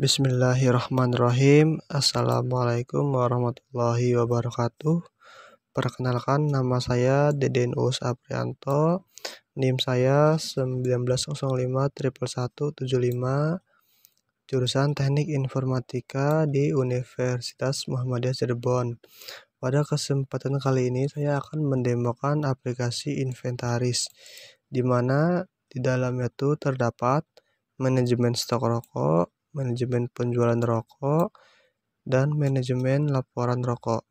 Bismillahirrahmanirrahim. Assalamualaikum warahmatullahi wabarakatuh. Perkenalkan, nama saya Deden Uus Aprianto. NIM saya 19051175, jurusan Teknik Informatika di Universitas Muhammadiyah Cirebon. Pada kesempatan kali ini saya akan mendemokan aplikasi Inventaris, di mana di dalamnya itu terdapat manajemen stok rokok, manajemen penjualan rokok, dan manajemen laporan rokok.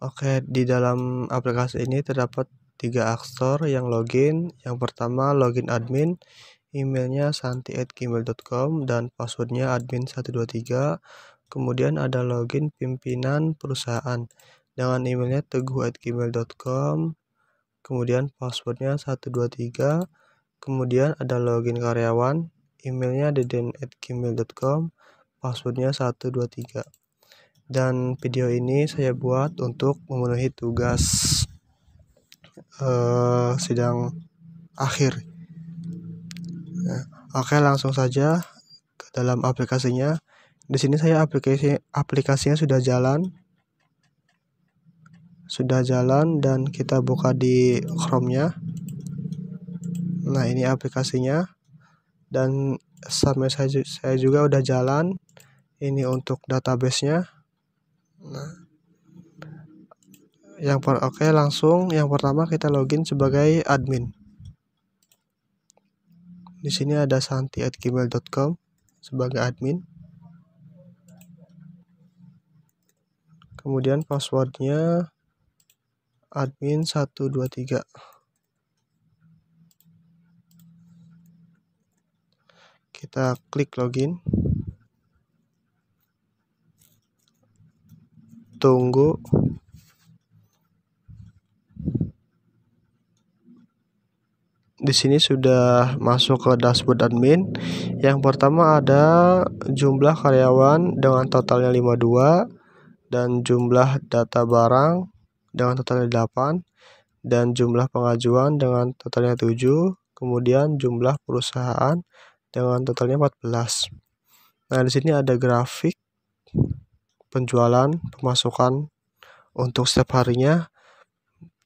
Oke, di dalam aplikasi ini terdapat 3 aktor yang login. Yang pertama login admin, emailnya santi@gmail.com dan passwordnya admin123. Kemudian ada login pimpinan perusahaan dengan emailnya teguh@gmail.com, kemudian passwordnya 123. Kemudian ada login karyawan, emailnya deden@gmail.com, passwordnya 123. Dan video ini saya buat untuk memenuhi tugas sidang akhir. Oke, langsung saja ke dalam aplikasinya. Di sini saya aplikasinya sudah jalan dan kita buka di Chrome-nya. Nah, ini aplikasinya. Dan sama saya juga udah jalan. Ini untuk database-nya. Nah, langsung yang pertama kita login sebagai admin. Di sini ada santi@gmail.com sebagai admin. Kemudian passwordnya admin123. Kita klik login. Tunggu. Di sini sudah masuk ke dashboard admin. Yang pertama ada jumlah karyawan dengan totalnya 52 dan jumlah data barang dengan totalnya 8 dan jumlah pengajuan dengan totalnya 7, kemudian jumlah perusahaan dengan totalnya 14. Nah, di sini ada grafik penjualan, pemasukan untuk setiap harinya.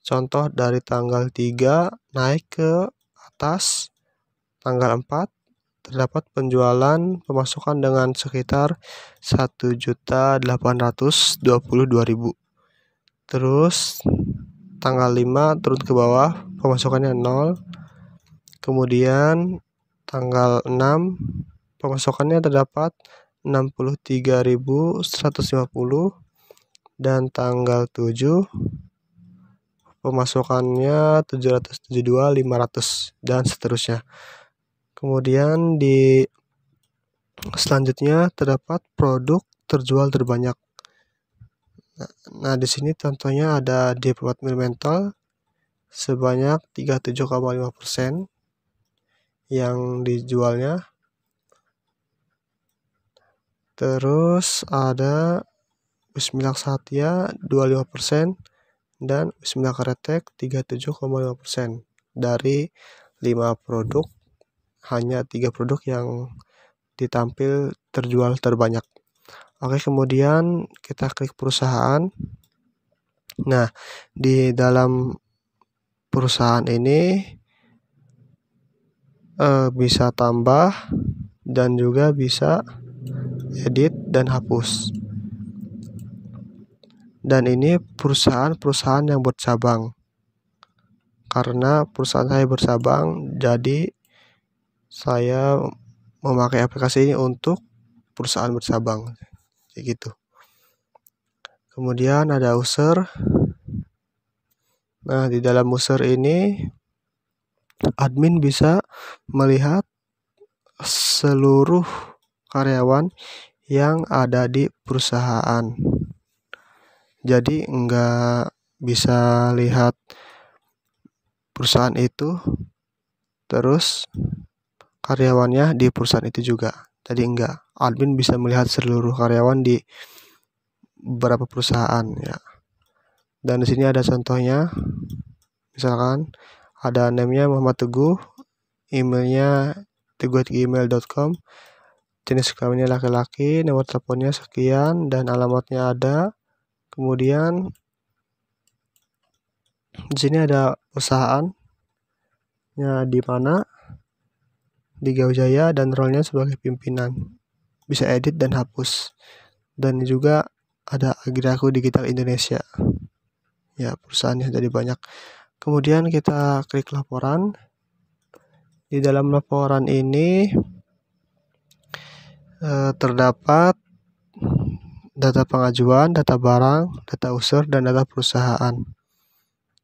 Contoh dari tanggal 3 naik ke atas, tanggal 4 terdapat penjualan pemasukan dengan sekitar 1.822.000. Terus tanggal 5 turun ke bawah, pemasukannya 0. Kemudian tanggal 6 pemasukannya terdapat 63.150 dan tanggal 7 pemasukannya 772.500 dan seterusnya. Kemudian di selanjutnya terdapat produk terjual terbanyak. Nah, di sini contohnya ada departmental sebanyak 37,5% yang dijualnya. Terus ada Bismillah Satya 25% dan Bismillah Karetek 37,5%. Dari 5 produk, hanya 3 produk yang ditampil terjual terbanyak. Oke, kemudian kita klik perusahaan. Nah, di dalam perusahaan ini bisa tambah dan juga bisa edit dan hapus. Dan ini perusahaan yang bercabang. Karena perusahaan saya bercabang, jadi saya memakai aplikasi ini untuk perusahaan bercabang. Kayak gitu. Kemudian ada user. Nah, di dalam user ini admin bisa melihat seluruh karyawan yang ada di perusahaan. Jadi enggak bisa lihat perusahaan itu terus karyawannya di perusahaan itu juga. Jadi enggak, admin bisa melihat seluruh karyawan di beberapa perusahaan ya. Dan di sini ada contohnya. Misalkan ada namanya Muhammad Teguh, emailnya teguh@gmail.com, jenis kelaminnya laki-laki, nomor teleponnya sekian, dan alamatnya ada. Kemudian di sini ada perusahaannya di mana, di Gaujaya, dan role-nya sebagai pimpinan. Bisa edit dan hapus. Dan juga ada Agraku Digital Indonesia. Ya, perusahaannya jadi banyak. Kemudian kita klik laporan. Di dalam laporan ini terdapat data pengajuan, data barang, data user, dan data perusahaan.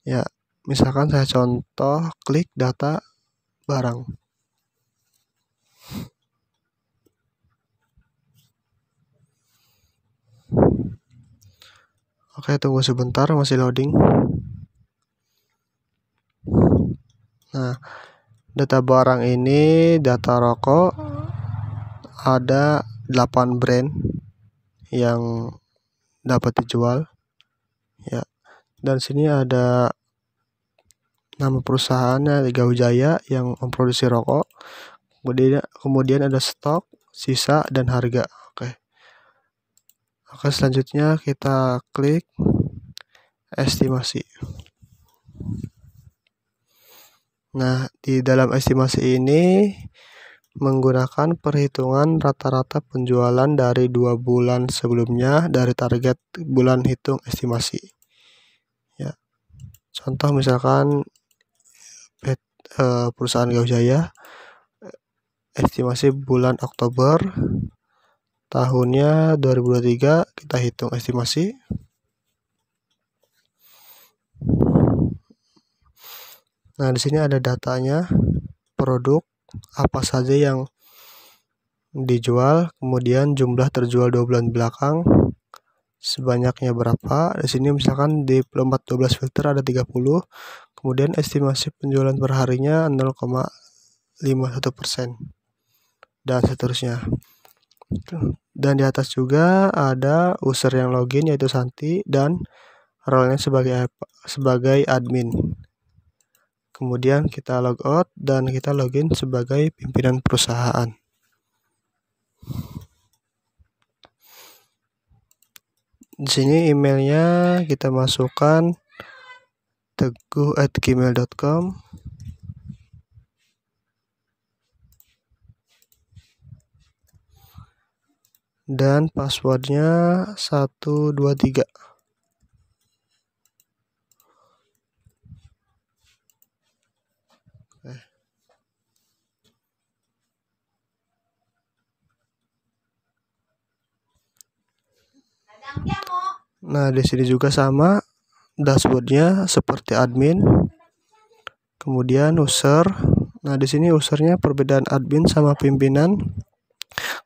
Ya, misalkan saya contoh klik data barang. Oke, tunggu sebentar, masih loading. Nah, data barang ini data rokok, ada 8 brand yang dapat dijual. Ya, dan sini ada nama perusahaannya Gaujaya yang memproduksi rokok. Kemudian ada stok, sisa, dan harga. Oke, selanjutnya kita klik estimasi. Nah, di dalam estimasi ini menggunakan perhitungan rata-rata penjualan dari 2 bulan sebelumnya dari target bulan hitung estimasi. Ya, contoh misalkan perusahaan Gaujaya, estimasi bulan Oktober tahunnya 2023, kita hitung estimasi. Nah, di sini ada datanya, produk apa saja yang dijual, kemudian jumlah terjual 2 bulan belakang sebanyaknya berapa. Di sini misalkan di 12 filter ada 30, kemudian estimasi penjualan per harinya 0,51%, dan seterusnya. Dan di atas juga ada user yang login yaitu Santi, dan role-nya sebagai admin. Kemudian kita logout dan kita login sebagai pimpinan perusahaan. Di sini emailnya kita masukkan teguh@gmail.com. Dan passwordnya 123. Nah, di sini juga sama, dashboardnya seperti admin. Kemudian user. Nah, di sini usernya perbedaan admin sama pimpinan.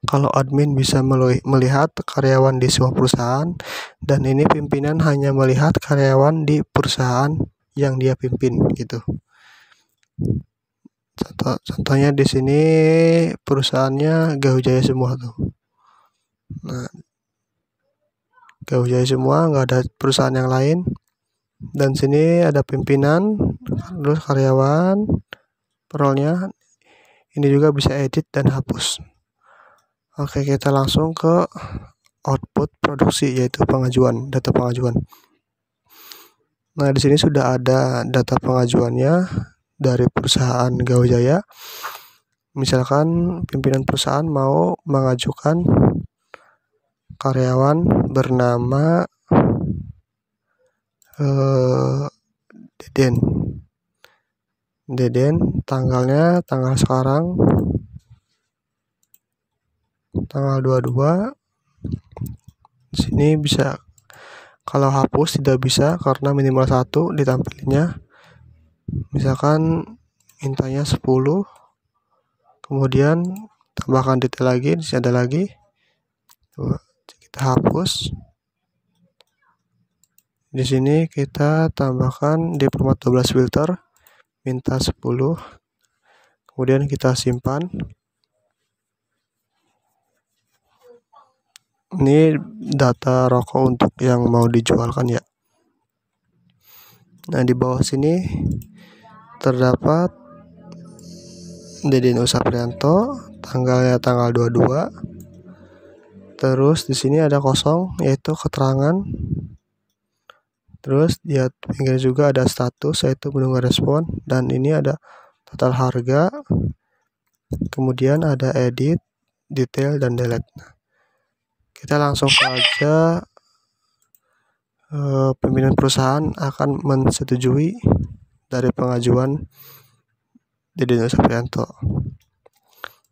Kalau admin bisa melihat karyawan di semua perusahaan, dan ini pimpinan hanya melihat karyawan di perusahaan yang dia pimpin gitu. Contohnya di sini perusahaannya Gaujaya semua tuh. Nah, Gaujaya semua, nggak ada perusahaan yang lain. Dan sini ada pimpinan, terus karyawan, role-nya. Ini juga bisa edit dan hapus. Oke, kita langsung ke output produksi, yaitu pengajuan, data pengajuan. Nah, di sini sudah ada data pengajuannya dari perusahaan Gaujaya. Misalkan pimpinan perusahaan mau mengajukan karyawan bernama Deden, tanggal sekarang tanggal 22. Di sini bisa, kalau hapus tidak bisa karena minimal 1 ditampilinnya. Misalkan mintanya 10, kemudian tambahkan detail lagi, di sini ada lagi. Kita hapus. Di sini kita tambahkan di format 12 filter, minta 10. Kemudian kita simpan. Ini data rokok untuk yang mau dijualkan ya. Nah, di bawah sini terdapat Deden Usaprianto, tanggalnya tanggal 22, Terus di sini ada kosong yaitu keterangan. Terus di pinggir juga ada status yaitu menunggu respon, dan ini ada total harga. Kemudian ada edit, detail, dan delete. Kita langsung saja pimpinan perusahaan akan menyetujui dari pengajuan Deden Saprianto.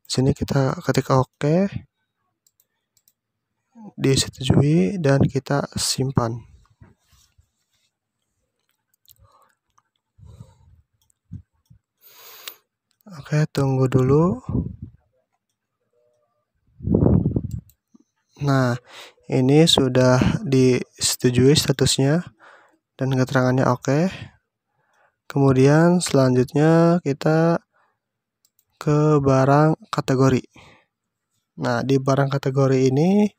Di sini kita ketik OK, disetujui, dan kita simpan. Oke, tunggu dulu. Nah, ini sudah disetujui statusnya dan keterangannya oke. Kemudian selanjutnya kita ke barang kategori. Nah, di barang kategori ini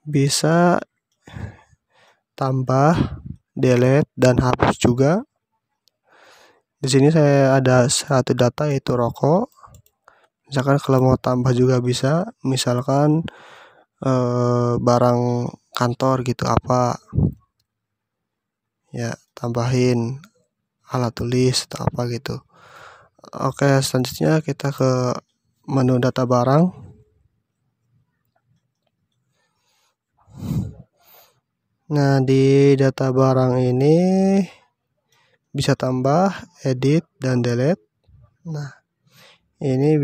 bisa tambah, delete, dan hapus juga. Di sini saya ada satu data yaitu rokok. Misalkan kalau mau tambah juga bisa, misalkan barang kantor gitu apa ya, tambahin alat tulis atau apa gitu. Oke, selanjutnya kita ke menu data barang. Nah, di data barang ini bisa tambah, edit, dan delete. Nah, ini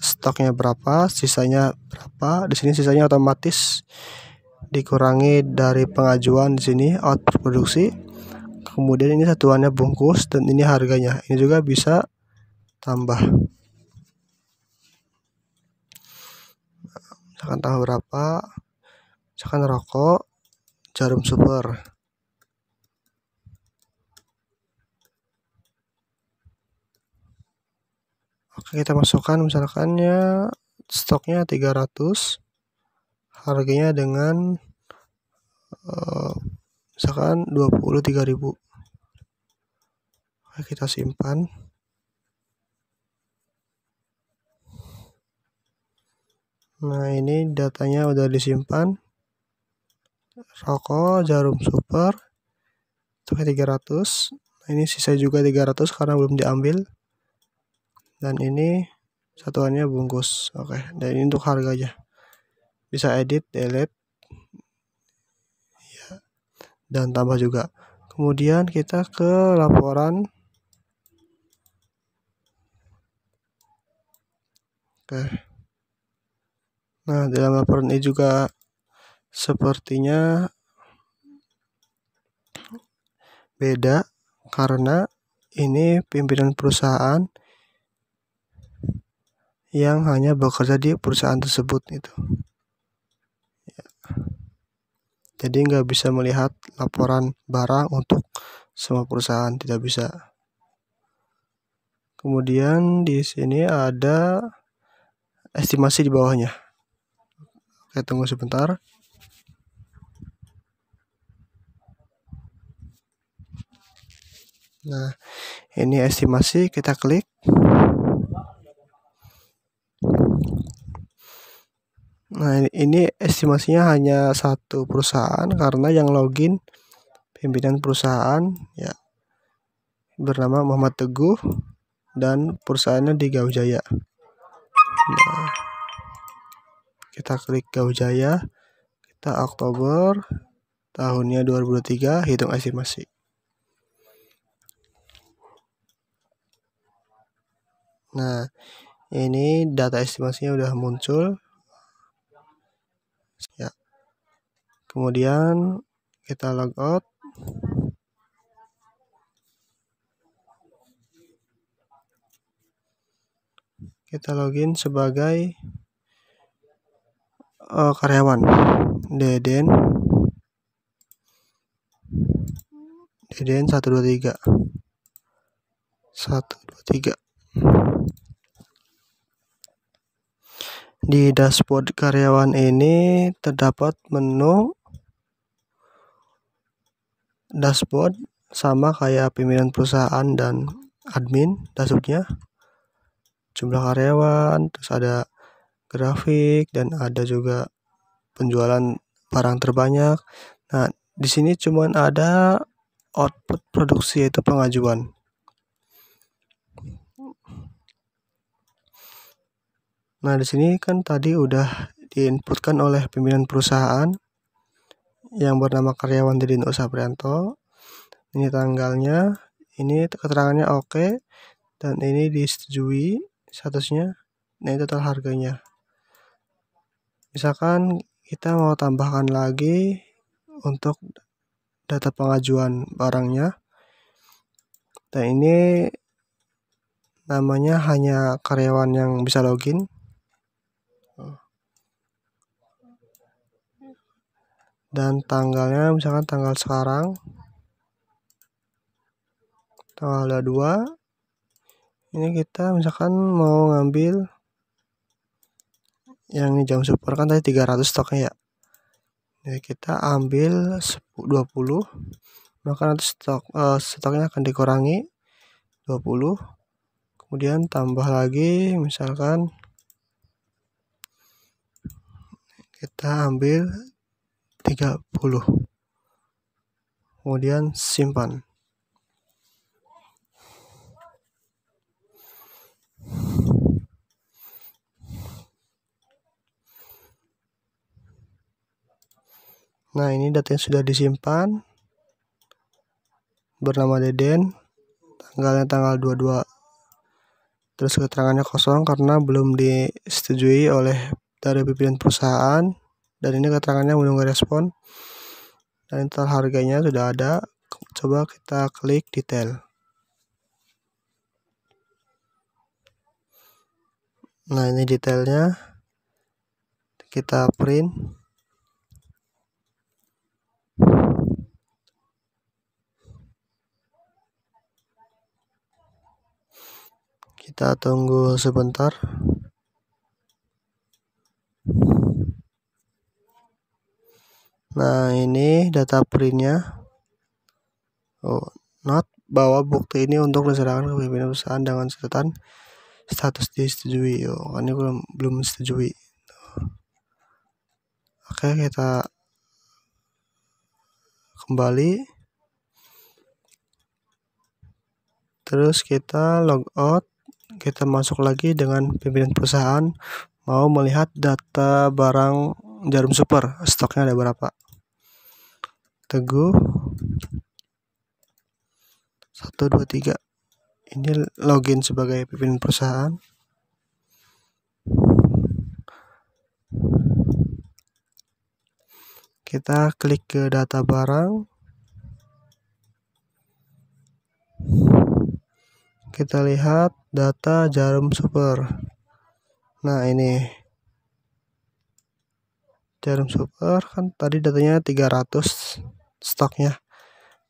stoknya berapa, sisanya berapa. Di sini sisanya otomatis dikurangi dari pengajuan, di sini output produksi. Kemudian ini satuannya bungkus, dan ini harganya. Ini juga bisa tambah. Misalkan tambah berapa? Misalkan rokok, Jarum Super. Oke, kita masukkan misalkannya stoknya 300, harganya dengan misalkan 23.000. Oke, kita simpan. Nah, ini datanya udah disimpan. Rokok Jarum Super stoknya 300. Nah, ini sisa juga 300 karena belum diambil. Dan ini satuannya bungkus. Oke, dan ini untuk harganya. Bisa edit, delete, ya, dan tambah juga. Kemudian kita ke laporan. Oke. Nah, dalam laporan ini juga sepertinya beda karena ini pimpinan perusahaan yang hanya bekerja di perusahaan tersebut itu. Ya. Jadi nggak bisa melihat laporan barang untuk semua perusahaan, tidak bisa. Kemudian di sini ada estimasi di bawahnya. Oke, tunggu sebentar. Nah, ini estimasi, kita klik. Nah, ini estimasinya hanya satu perusahaan karena yang login pimpinan perusahaan ya bernama Muhammad Teguh dan perusahaannya di Gaujaya. Nah, kita klik Gaujaya, kita Oktober tahunnya 2023, hitung estimasi. Nah, ini data estimasinya udah muncul ya. Kemudian kita logout. Kita login sebagai karyawan Deden 123. Di dashboard karyawan ini terdapat menu dashboard sama kayak pimpinan perusahaan dan admin. Dashboardnya jumlah karyawan, terus ada grafik, dan ada juga penjualan barang terbanyak. Nah, di sini cuman ada output produksi yaitu pengajuan. Nah, di sini kan tadi udah diinputkan oleh pimpinan perusahaan yang bernama karyawan Didin Saprianto. Ini tanggalnya, ini keterangannya oke, dan ini disetujui statusnya. Nah, ini total harganya. Misalkan kita mau tambahkan lagi untuk data pengajuan barangnya. Dan ini namanya hanya karyawan yang bisa login. Dan tanggalnya misalkan tanggal sekarang, tanggal 2. Ini kita misalkan mau ngambil yang jam super kan tadi 300 stoknya ya. Jadi kita ambil 20, maka nanti stoknya akan dikurangi 20. Kemudian tambah lagi, misalkan kita ambil 30. Kemudian simpan. Nah, ini data yang sudah disimpan bernama Deden, tanggalnya tanggal 22. Terus keterangannya kosong karena belum disetujui oleh dari pimpinan perusahaan, dan ini keterangannya menunggu respon. Dan total harganya sudah ada. Coba kita klik detail. Nah, ini detailnya, kita print. Kita tunggu sebentar. Nah, ini data printnya. Not bahwa bukti ini untuk diserahkan ke pimpinan perusahaan dengan catatan status disetujui. Ini belum disetujui. Oke, kita kembali. Terus kita log out. Kita masuk lagi dengan pimpinan perusahaan, mau melihat data barang Jarum Super, stoknya ada berapa. Teguh 1, 2, 3. Ini login sebagai pimpinan perusahaan. Kita klik ke data barang. Kita lihat data Jarum Super. Nah, ini Jarum Super kan tadi datanya 300 stoknya.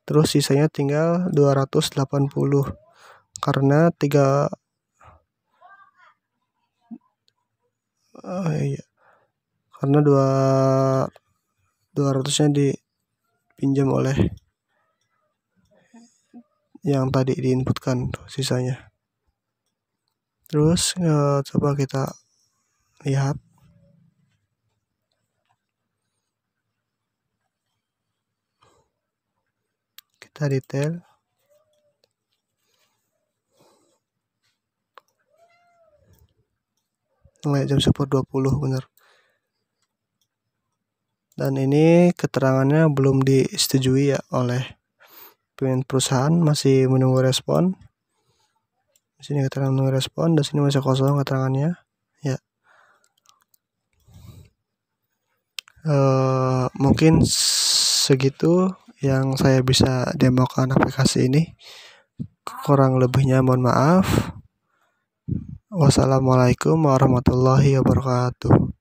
Terus sisanya tinggal 280 karena 200-nya dipinjam oleh yang tadi diinputkan sisanya. Terus coba kita lihat. Kita detail. Jam super 20 bener. Dan ini keterangannya belum disetujui ya oleh pimpinan perusahaan, masih menunggu respon. Di sini keterangan menunggu respon, dan sini masih kosong keterangannya. Ya. Mungkin segitu yang saya bisa demokan aplikasi ini. Kurang lebihnya mohon maaf. Wassalamualaikum warahmatullahi wabarakatuh.